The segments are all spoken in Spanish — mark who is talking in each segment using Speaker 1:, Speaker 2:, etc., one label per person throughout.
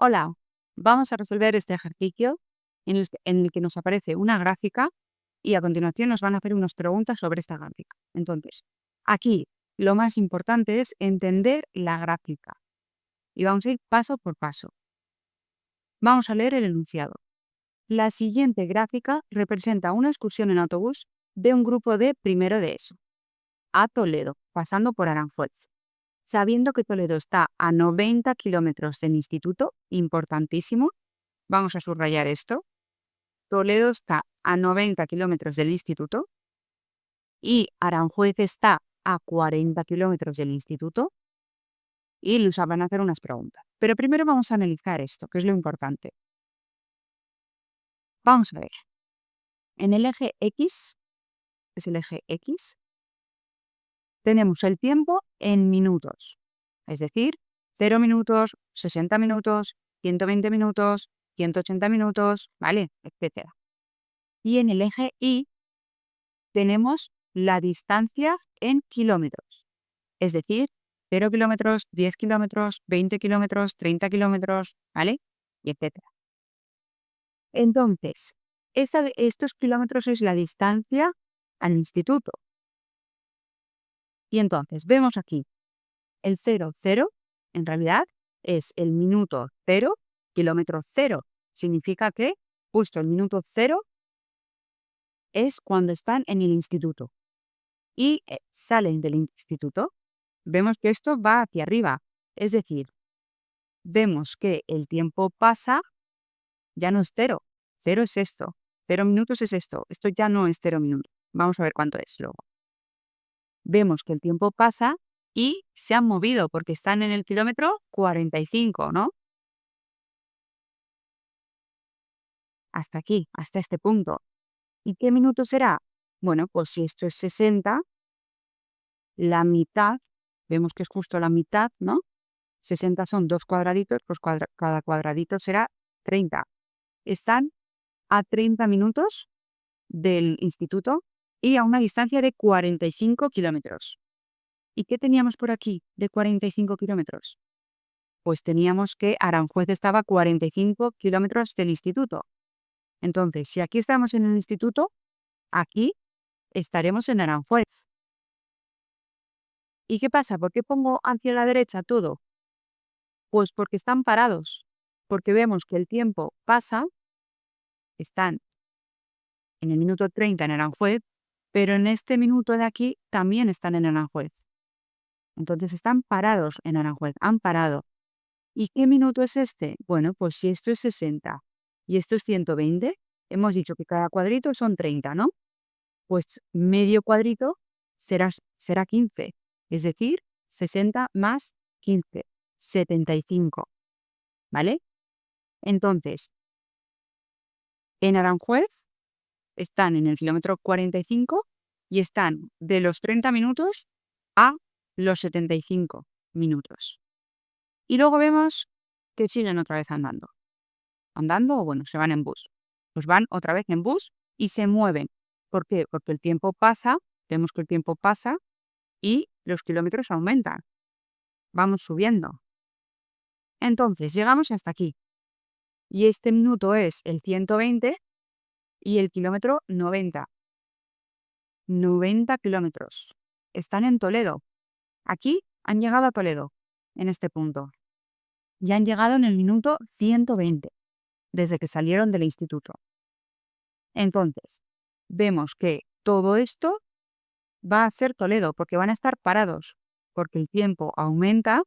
Speaker 1: Hola, vamos a resolver este ejercicio en el que nos aparece una gráfica y a continuación nos van a hacer unas preguntas sobre esta gráfica. Entonces, aquí lo más importante es entender la gráfica y vamos a ir paso por paso. Vamos a leer el enunciado. La siguiente gráfica representa una excursión en autobús de un grupo de primero de ESO a Toledo, pasando por Aranjuez. Sabiendo que Toledo está a 90 kilómetros del instituto, importantísimo, vamos a subrayar esto. Toledo está a 90 kilómetros del instituto y Aranjuez está a 40 kilómetros del instituto y les van a hacer unas preguntas. Pero primero vamos a analizar esto, que es lo importante. Vamos a ver. En el eje X, es el eje X, tenemos el tiempo en minutos. Es decir, 0 minutos, 60 minutos, 120 minutos, 180 minutos, ¿vale? Etcétera. Y en el eje Y tenemos la distancia en kilómetros. Es decir, 0 kilómetros, 10 kilómetros, 20 kilómetros, 30 kilómetros, ¿vale? Y etcétera. Entonces, estos kilómetros es la distancia al instituto. Y entonces, vemos aquí, el 0, 0, en realidad es el minuto 0, kilómetro 0. Significa que justo el minuto 0 es cuando están en el instituto. Y salen del instituto, vemos que esto va hacia arriba. Es decir, vemos que el tiempo pasa, ya no es 0. 0 es esto. 0 minutos es esto. Esto ya no es 0 minutos. Vamos a ver cuánto es luego. Vemos que el tiempo pasa y se han movido porque están en el kilómetro 45, ¿no? Hasta aquí, hasta este punto. ¿Y qué minuto será? Bueno, pues si esto es 60, la mitad, vemos que es justo la mitad, ¿no? 60 son 2 cuadraditos, pues cada cuadradito será 30. Están a 30 minutos del instituto y a una distancia de 45 kilómetros. ¿Y qué teníamos por aquí de 45 kilómetros? Pues teníamos que Aranjuez estaba a 45 kilómetros del instituto. Entonces, si aquí estamos en el instituto, aquí estaremos en Aranjuez. ¿Y qué pasa? ¿Por qué pongo hacia la derecha todo? Pues porque están parados, porque vemos que el tiempo pasa, están en el minuto 30 en Aranjuez, pero en este minuto de aquí también están en Aranjuez. Entonces están parados en Aranjuez, han parado. ¿Y qué minuto es este? Bueno, pues si esto es 60 y esto es 120, hemos dicho que cada cuadrito son 30, ¿no? Pues medio cuadrito será 15, es decir, 60 más 15, 75, ¿vale? Entonces, en Aranjuez están en el kilómetro 45 y están de los 30 minutos a los 75 minutos. Y luego vemos que siguen otra vez andando. Andando o bueno, se van en bus. Pues van otra vez en bus y se mueven. ¿Por qué? Porque el tiempo pasa, vemos que el tiempo pasa y los kilómetros aumentan. Vamos subiendo. Entonces, llegamos hasta aquí. Y este minuto es el 120 y el kilómetro 90. 90 kilómetros. Están en Toledo. Aquí han llegado a Toledo, en este punto. Ya han llegado en el minuto 120, desde que salieron del instituto. Entonces, vemos que todo esto va a ser Toledo, porque van a estar parados, porque el tiempo aumenta.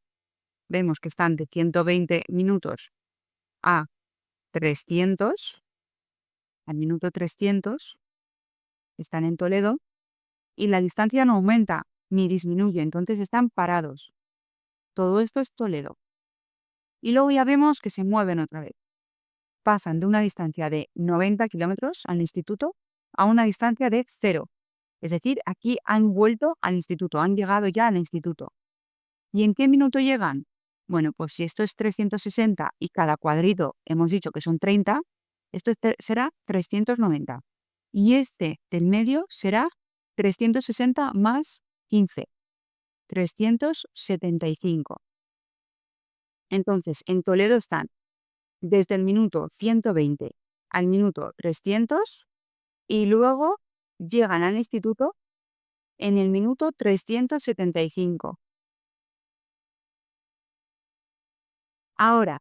Speaker 1: Vemos que están de 120 minutos a 300, al minuto 300, están en Toledo, y la distancia no aumenta ni disminuye, entonces están parados. Todo esto es Toledo. Y luego ya vemos que se mueven otra vez. Pasan de una distancia de 90 kilómetros al instituto a una distancia de 0. Es decir, aquí han vuelto al instituto, han llegado ya al instituto. ¿Y en qué minuto llegan? Bueno, pues si esto es 360 y cada cuadrito hemos dicho que son 30, esto será 390. Y este del medio será 360 más 15, 375. Entonces, en Toledo están desde el minuto 120 al minuto 300 y luego llegan al instituto en el minuto 375. Ahora,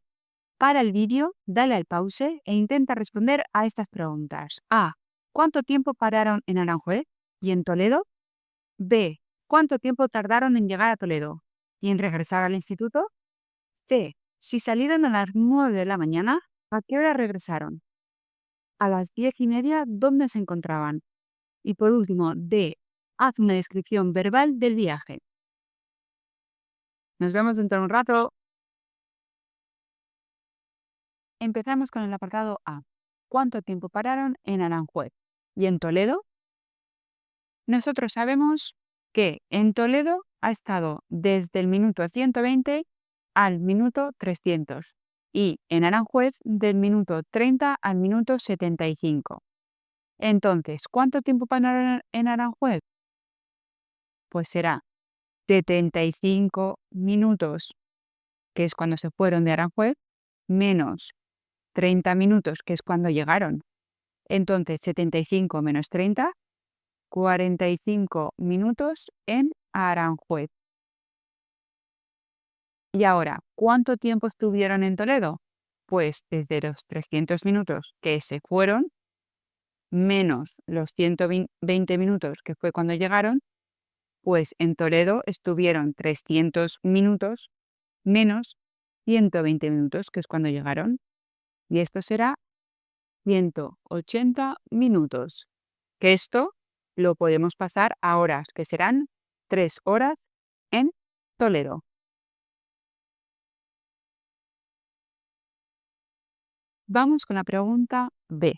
Speaker 1: para el vídeo, dale al pause e intenta responder a estas preguntas. A. ¿Cuánto tiempo pararon en Aranjuez y en Toledo? B. ¿Cuánto tiempo tardaron en llegar a Toledo y en regresar al instituto? C. Si salieron a las 9 de la mañana, ¿a qué hora regresaron? A las 10:30, ¿dónde se encontraban? Y por último, D. Haz una descripción verbal del viaje. Nos vemos dentro de un rato. Empezamos con el apartado A. ¿Cuánto tiempo pararon en Aranjuez y en Toledo? Nosotros sabemos que en Toledo ha estado desde el minuto 120 al minuto 300 y en Aranjuez del minuto 30 al minuto 75. Entonces, ¿cuánto tiempo pararon en Aranjuez? Pues será 75 minutos, que es cuando se fueron de Aranjuez, menos 30 minutos, que es cuando llegaron. Entonces, 75 menos 30, 45 minutos en Aranjuez. Y ahora, ¿cuánto tiempo estuvieron en Toledo? Pues desde los 300 minutos que se fueron, menos los 120 minutos que fue cuando llegaron, pues en Toledo estuvieron 300 minutos menos 120 minutos, que es cuando llegaron. Y esto será 180 minutos. Que esto lo podemos pasar a horas, que serán 3 horas en Toledo. Vamos con la pregunta B.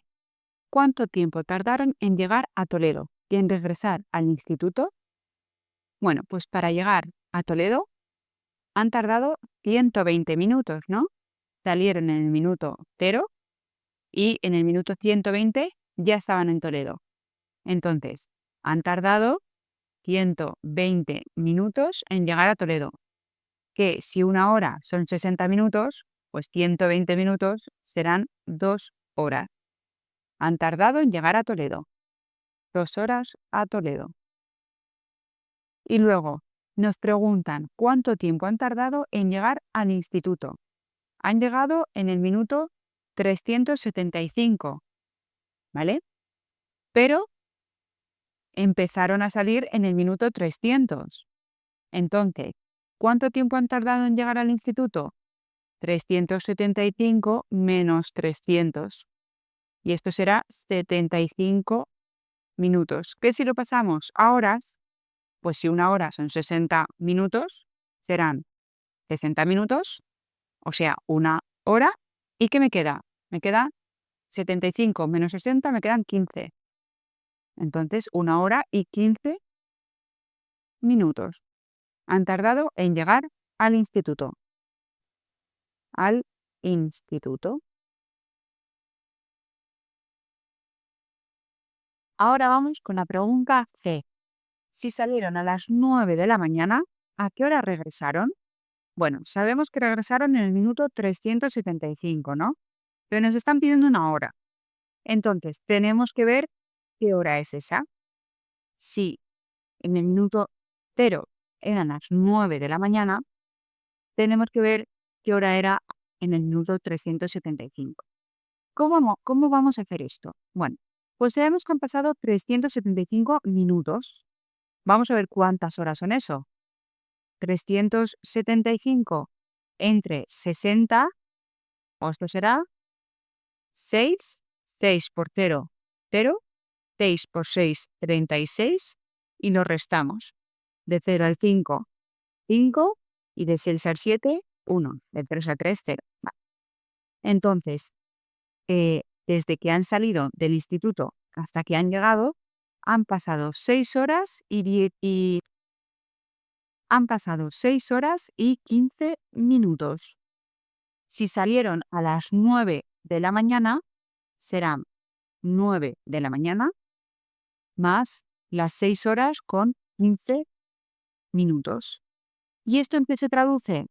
Speaker 1: ¿Cuánto tiempo tardaron en llegar a Toledo y en regresar al instituto? Bueno, pues para llegar a Toledo han tardado 120 minutos, ¿no? Salieron en el minuto 0 y en el minuto 120 ya estaban en Toledo. Entonces, han tardado 120 minutos en llegar a Toledo. Que si una hora son 60 minutos, pues 120 minutos serán 2 horas. Han tardado en llegar a Toledo. 2 horas a Toledo. Y luego nos preguntan cuánto tiempo han tardado en llegar al instituto. Han llegado en el minuto 375, ¿vale? Pero empezaron a salir en el minuto 300. Entonces, ¿cuánto tiempo han tardado en llegar al instituto? 375 menos 300. Y esto será 75 minutos. ¿Qué si lo pasamos a horas? Pues si una hora son 60 minutos, serán 60 minutos, o sea, una hora. ¿Y qué me queda? Me queda 75 menos 60, me quedan 15. Entonces, 1 hora y 15 minutos han tardado en llegar al instituto. Al instituto. Ahora vamos con la pregunta C. Si salieron a las 9 de la mañana, ¿a qué hora regresaron? Bueno, sabemos que regresaron en el minuto 375, ¿no? Pero nos están pidiendo una hora. Entonces, tenemos que ver qué hora es esa. Si en el minuto 0 eran las 9 de la mañana, tenemos que ver qué hora era en el minuto 375. ¿Cómo vamos a hacer esto? Bueno, pues sabemos que han pasado 375 minutos. Vamos a ver cuántas horas son eso. 375 entre 60, o esto será 6, 6 por 0, 0, 6 por 6, 36, y lo restamos. De 0 al 5, 5, y de 6 al 7, 1. De 3 al 3, 0. Vale. Entonces, desde que han salido del instituto hasta que han llegado, han pasado 6 horas y han pasado 6 horas y 15 minutos. Si salieron a las 9 de la mañana, serán 9 de la mañana más las 6 horas con 15 minutos. ¿Y esto en qué se traduce?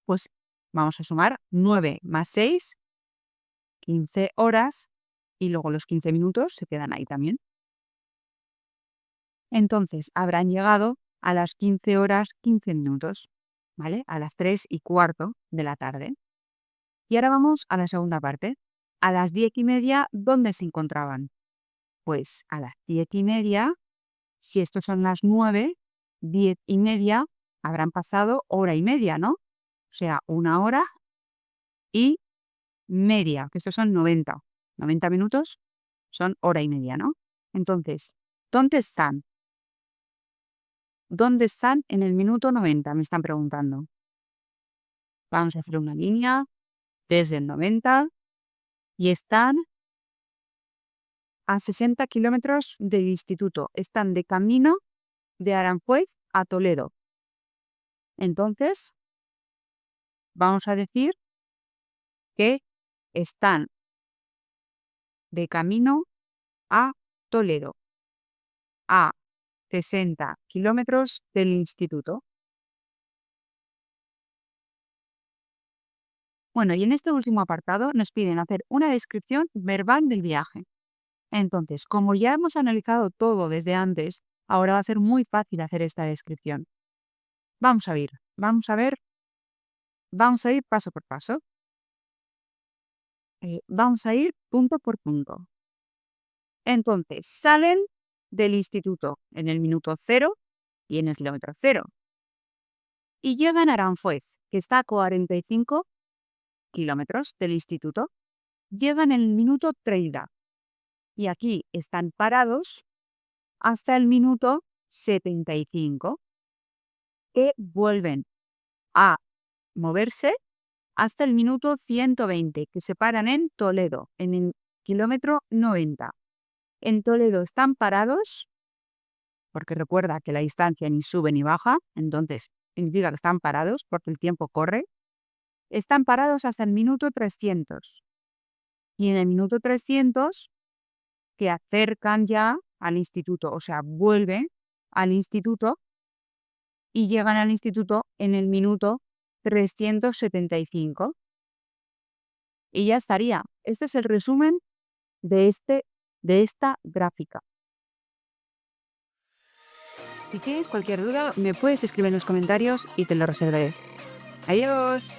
Speaker 1: Pues Vamos a sumar 9 más 6, 15 horas, y luego los 15 minutos se quedan ahí también. Entonces, habrán llegado a las 15 horas 15 minutos, ¿vale? A las 3:15 de la tarde. Y ahora vamos a la segunda parte. A las 10:30, ¿dónde se encontraban? Pues a las 10:30, si estos son las 9, 10:30, habrán pasado hora y media, ¿no? O sea, 1 hora y media, que estos son 90. 90 minutos son hora y media, ¿no? Entonces, ¿dónde están? ¿Dónde están en el minuto 90? Me están preguntando. Vamos a hacer una línea desde el 90 y están a 60 kilómetros del instituto. Están de camino de Aranjuez a Toledo. Entonces, vamos a decir que están de camino a Toledo, a 60 kilómetros del instituto. Bueno, y en este último apartado nos piden hacer una descripción verbal del viaje. Entonces, como ya hemos analizado todo desde antes, ahora va a ser muy fácil hacer esta descripción. Vamos a ir paso por paso. Vamos a ir punto por punto. Entonces, salen del instituto en el minuto 0 y en el kilómetro 0. Y llegan a Aranjuez, que está a 45 kilómetros del instituto. Llegan en el minuto 30. Y aquí están parados hasta el minuto 75, que vuelven a moverse hasta el minuto 120, que se paran en Toledo, en el kilómetro 90. En Toledo están parados, porque recuerda que la distancia ni sube ni baja, entonces significa que están parados porque el tiempo corre. Están parados hasta el minuto 300. Y en el minuto 300 que acercan ya al instituto, o sea, vuelven al instituto y llegan al instituto en el minuto 375. Y ya estaría. Este es el resumen de esta gráfica. Si tienes cualquier duda, me puedes escribir en los comentarios y te lo resolveré. ¡Adiós!